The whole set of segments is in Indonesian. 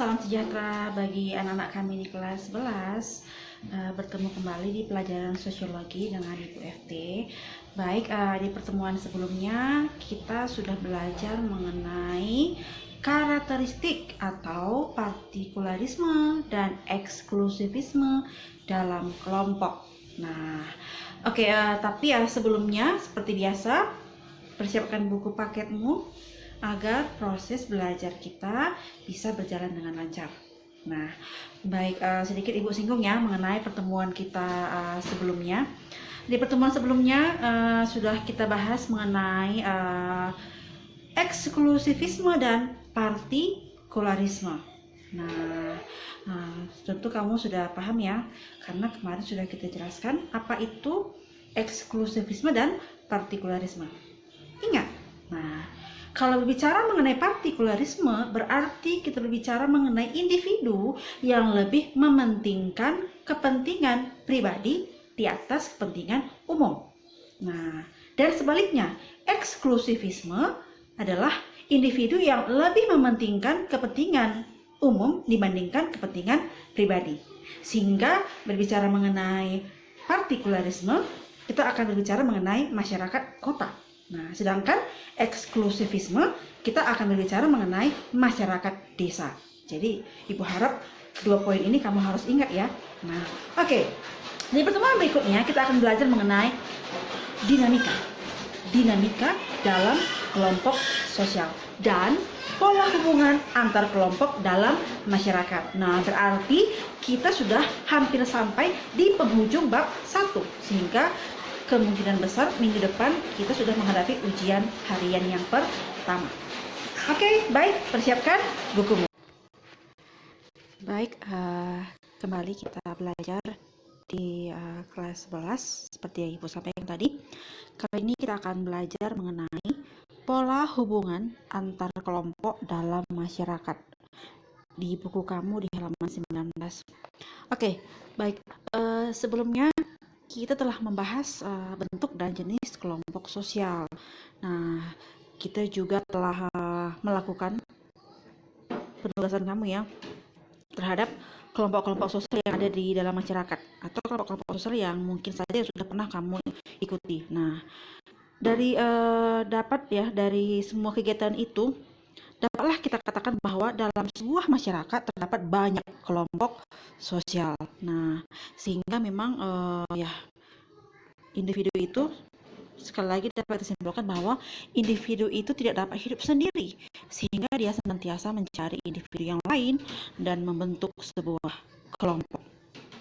salam sejahtera bagi anak-anak kami di kelas 11. Bertemu kembali di pelajaran sosiologi dengan Ibu FT. Baik, di pertemuan sebelumnya kita sudah belajar mengenai karakteristik atau partikularisme dan eksklusivisme dalam kelompok. Nah, oke, tapi sebelumnya seperti biasa, persiapkan buku paketmu agar proses belajar kita bisa berjalan dengan lancar. Nah, baik, sedikit Ibu singgung ya mengenai pertemuan kita sebelumnya. Di pertemuan sebelumnya sudah kita bahas mengenai eksklusivisme dan partikularisme. Nah, tentu kamu sudah paham ya, karena kemarin sudah kita jelaskan apa itu eksklusivisme dan partikularisme. Ingat? Nah, kalau berbicara mengenai partikularisme, berarti kita berbicara mengenai individu yang lebih mementingkan kepentingan pribadi di atas kepentingan umum. Nah, dan sebaliknya, eksklusivisme adalah individu yang lebih mementingkan kepentingan umum dibandingkan kepentingan pribadi. Sehingga berbicara mengenai partikularisme, kita akan berbicara mengenai masyarakat kota. Nah, sedangkan eksklusivisme kita akan berbicara mengenai masyarakat desa. Jadi, Ibu harap 2 poin ini kamu harus ingat ya. Nah, oke. Di pertemuan berikutnya kita akan belajar mengenai dinamika dalam kelompok sosial dan pola hubungan antar kelompok dalam masyarakat. Nah, berarti kita sudah hampir sampai di penghujung bab 1, sehingga kemungkinan besar minggu depan kita sudah menghadapi ujian harian yang pertama. Oke, baik, persiapkan bukumu. Baik, kembali kita belajar di kelas 11 seperti yang Ibu sampaikan tadi. Kali ini kita akan belajar mengenai pola hubungan antar kelompok dalam masyarakat di buku kamu di halaman 19. Oke, baik, sebelumnya kita telah membahas bentuk dan jenis kelompok sosial. Nah, kita juga telah melakukan penugasan kamu ya terhadap kelompok-kelompok sosial yang ada di dalam masyarakat atau kelompok-kelompok sosial yang mungkin saja sudah pernah kamu ikuti. Nah, dari dari semua kegiatan itu dapatlah kita katakan bahwa dalam sebuah masyarakat terdapat banyak kelompok sosial. Nah, sehingga memang individu itu, sekali lagi dapat disimpulkan bahwa individu itu tidak dapat hidup sendiri, sehingga dia senantiasa mencari individu yang lain dan membentuk sebuah kelompok.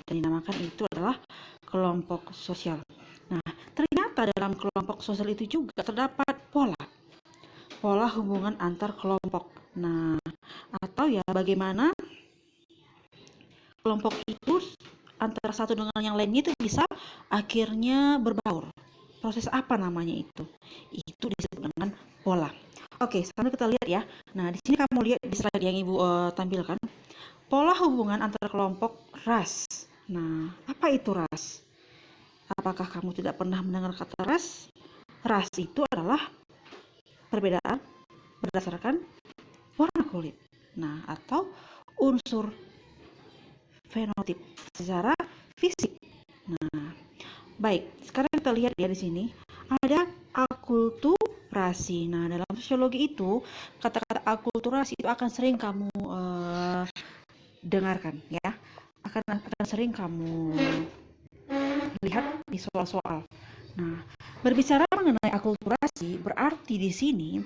Dan dinamakan itu adalah kelompok sosial. Nah, ternyata dalam kelompok sosial itu juga terdapat pola hubungan antar kelompok. Nah, atau ya bagaimana kelompok itu antara satu dengan yang lainnya itu bisa akhirnya berbaur. Proses apa namanya itu? Itu disebut dengan pola. Oke, sekarang kita lihat ya. Nah, di sini kamu lihat di slide yang Ibu tampilkan. Pola hubungan antara kelompok ras. Nah, apa itu ras? Apakah kamu tidak pernah mendengar kata ras? Ras itu adalah perbedaan berdasarkan warna kulit. Nah, atau unsur fenotip secara fisik. Nah, baik, sekarang kita lihat ya di sini ada akulturasi. Nah, dalam sosiologi itu kata-kata akulturasi itu akan sering kamu dengarkan ya. Akan sering kamu lihat di soal-soal. Nah, berbicara mengenai akulturasi berarti di sini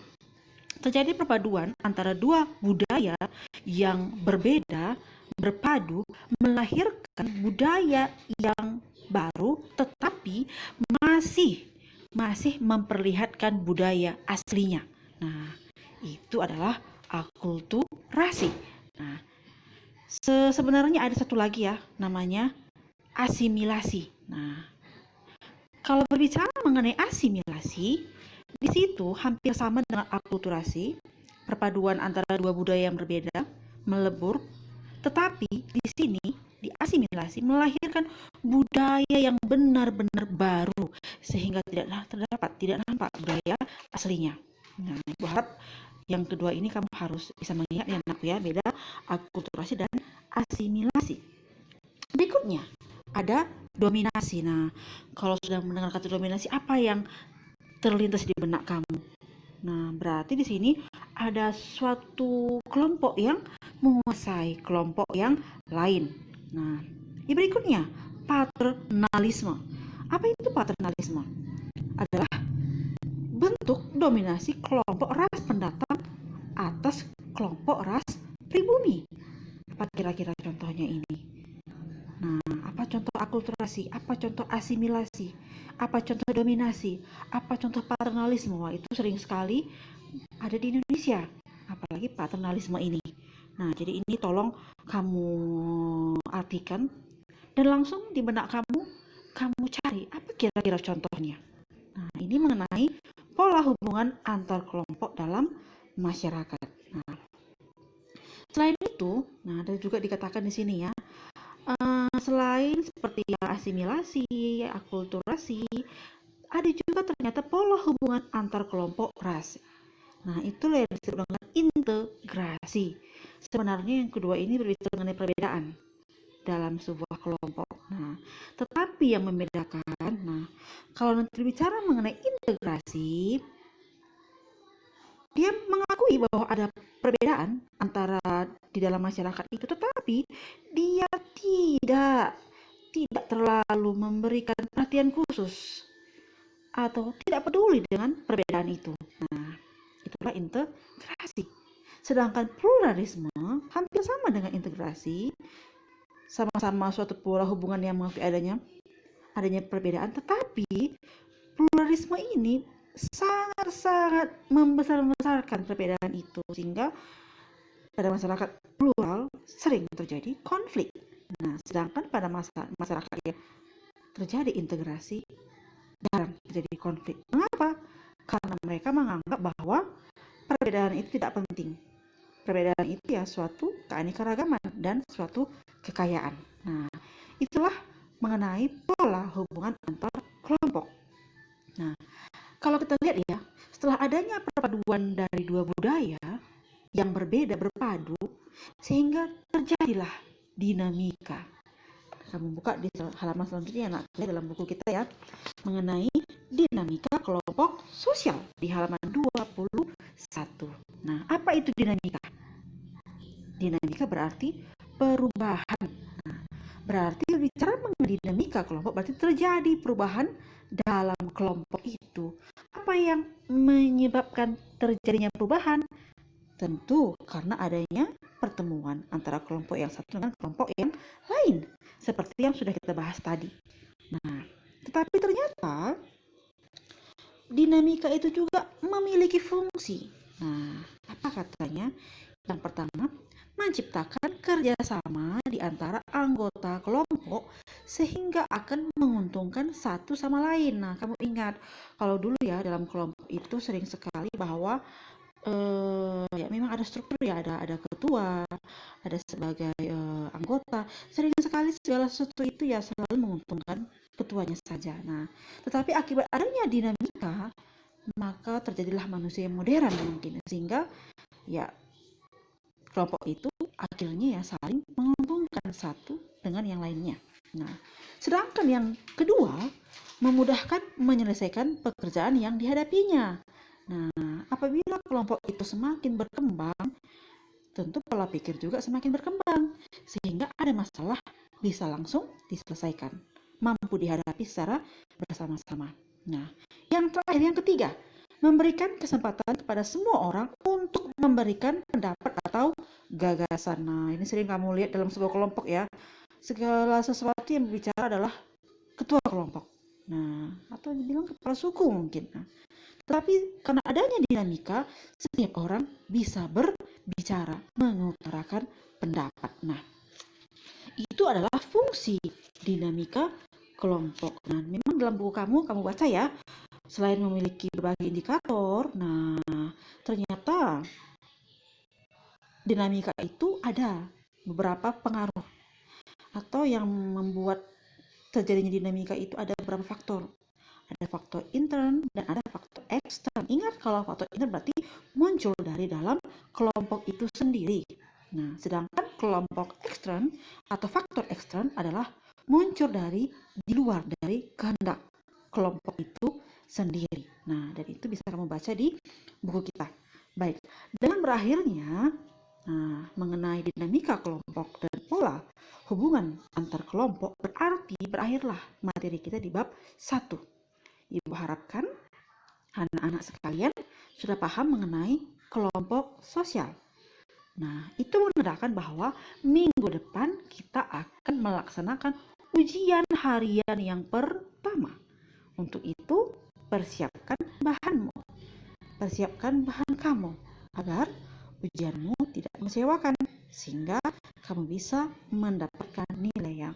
terjadi perpaduan antara dua budaya yang berbeda berpadu melahirkan budaya yang baru tetapi masih memperlihatkan budaya aslinya. Nah, itu adalah akulturasi. Nah, sebenarnya ada satu lagi ya, namanya asimilasi. Nah, kalau berbicara mengenai asimilasi, di situ hampir sama dengan akulturasi, perpaduan antara dua budaya yang berbeda melebur. Tetapi di sini di asimilasi melahirkan budaya yang benar-benar baru sehingga tidak nampak budaya aslinya. Nah, Ibu harap yang kedua ini kamu harus bisa mengingat ya anakku ya, beda akulturasi dan asimilasi. Berikutnya ada dominasi. Nah, kalau sudah mendengar kata dominasi, apa yang terlintas di benak kamu? Nah, berarti di sini ada suatu kelompok yang menguasai kelompok yang lain. Nah, yang berikutnya paternalisme. Apa itu paternalisme? Adalah bentuk dominasi kelompok ras pendatang atas kelompok ras pribumi. Apa kira-kira contohnya ini? Nah, apa contoh akulturasi? Apa contoh asimilasi? Apa contoh dominasi? Apa contoh paternalisme? Wah, itu sering sekali ada di Indonesia. Apalagi paternalisme ini. Nah, jadi ini tolong kamu artikan dan langsung di benak kamu cari apa kira-kira contohnya. Nah, ini mengenai pola hubungan antar kelompok dalam masyarakat. Nah, selain itu, nah ada juga dikatakan di sini ya, selain seperti asimilasi, akulturasi, ada juga ternyata pola hubungan antar kelompok ras. Nah, itulah yang disebut dengan integrasi. Sebenarnya yang kedua ini berbicara mengenai perbedaan dalam sebuah kelompok. Nah, tetapi yang membedakan, nah, kalau nanti berbicara mengenai integrasi, dia mengakui bahwa ada perbedaan antara di dalam masyarakat itu, tetapi dia tidak terlalu memberikan perhatian khusus atau tidak peduli dengan perbedaan itu. Nah, itulah integrasi. Sedangkan pluralisme hampir sama dengan integrasi, sama-sama suatu pola hubungan yang mengakui adanya perbedaan, tetapi pluralisme ini sangat-sangat membesar-besarkan perbedaan itu, sehingga pada masyarakat plural sering terjadi konflik. Nah, sedangkan pada masyarakat yang terjadi integrasi jarang terjadi konflik. Mengapa? Karena mereka menganggap bahwa perbedaan itu tidak penting. Perbedaan itu ya suatu keanekaragaman dan suatu kekayaan. Nah, itulah mengenai pola hubungan antar kelompok. Nah, kalau kita lihat ya, setelah adanya perpaduan dari dua budaya yang berbeda berpadu, sehingga terjadilah dinamika. Kamu buka di halaman selanjutnya nak, dalam buku kita ya, mengenai dinamika kelompok sosial di halaman 21. Nah, apa itu dinamika? Dinamika berarti perubahan. Nah, berarti bicara mengenai dinamika kelompok berarti terjadi perubahan dalam kelompok itu. Apa yang menyebabkan terjadinya perubahan? Tentu karena adanya pertemuan antara kelompok yang satu dengan kelompok yang lain, seperti yang sudah kita bahas tadi. Nah, tetapi ternyata dinamika itu juga memiliki fungsi. Nah, apa katanya? Yang pertama, menciptakan kerjasama di antara anggota kelompok sehingga akan menguntungkan satu sama lain. Nah, kamu ingat kalau dulu ya dalam kelompok itu sering sekali bahwa ya memang ada struktur ya, ada ketua, ada sebagai anggota. Sering sekali segala sesuatu itu ya selalu menguntungkan ketuanya saja. Nah, tetapi akibat adanya dinamika, maka terjadilah manusia yang modern mungkin, sehingga ya kelompok itu akhirnya ya saling menguntungkan satu dengan yang lainnya. Nah, sedangkan yang kedua memudahkan menyelesaikan pekerjaan yang dihadapinya. Nah, apabila kelompok itu semakin berkembang, tentu pola pikir juga semakin berkembang, sehingga ada masalah bisa langsung diselesaikan, mampu dihadapi secara bersama-sama. Nah, yang terakhir, yang ketiga, memberikan kesempatan kepada semua orang untuk memberikan pendapat atau gagasan. Nah, ini sering kamu lihat dalam sebuah kelompok ya, segala sesuatu yang berbicara adalah ketua kelompok. Nah, atau dibilang kepala suku mungkin. Nah, tetapi karena adanya dinamika, setiap orang bisa berbicara, mengutarakan pendapat. Nah, itu adalah fungsi dinamika kelompok. Nah, memang dalam buku kamu baca ya, selain memiliki berbagai indikator, nah ternyata dinamika itu ada beberapa pengaruh atau yang membuat terjadinya dinamika itu ada beberapa faktor. Ada faktor intern dan ada faktor ekstern. Ingat, kalau faktor intern berarti muncul dari dalam kelompok itu sendiri. Nah, sedangkan kelompok ekstern atau faktor ekstern adalah muncul dari di luar dari kehendak kelompok itu sendiri. Nah, dan itu bisa kamu baca di buku kita. Baik, dalam berakhirnya mengenai dinamika kelompok dan pola hubungan antar kelompok, berarti berakhirlah materi kita di bab 1. Ibu harapkan anak-anak sekalian sudah paham mengenai kelompok sosial. Nah, itu menandakan bahwa minggu depan kita akan melaksanakan ujian harian yang pertama. Untuk itu, persiapkan bahanmu, persiapkan bahan kamu agar ujianmu tidak mengecewakan, sehingga kamu bisa mendapatkan nilai yang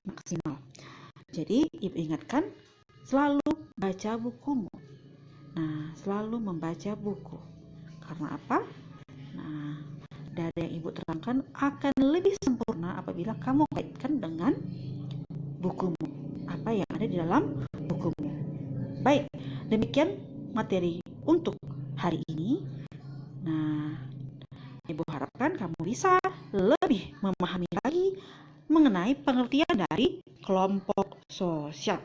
maksimal. Jadi, ibu ingatkan, selalu baca bukumu. Nah, selalu membaca buku. Karena apa? Nah, dari yang ibu terangkan akan lebih sempurna apabila kamu kaitkan dengan bukumu. Apa yang ada di dalam bukumu. Baik, demikian materi untuk hari ini. Nah, ibu harapkan kamu bisa lebih memahami lagi mengenai pengertian dari kelompok sosial.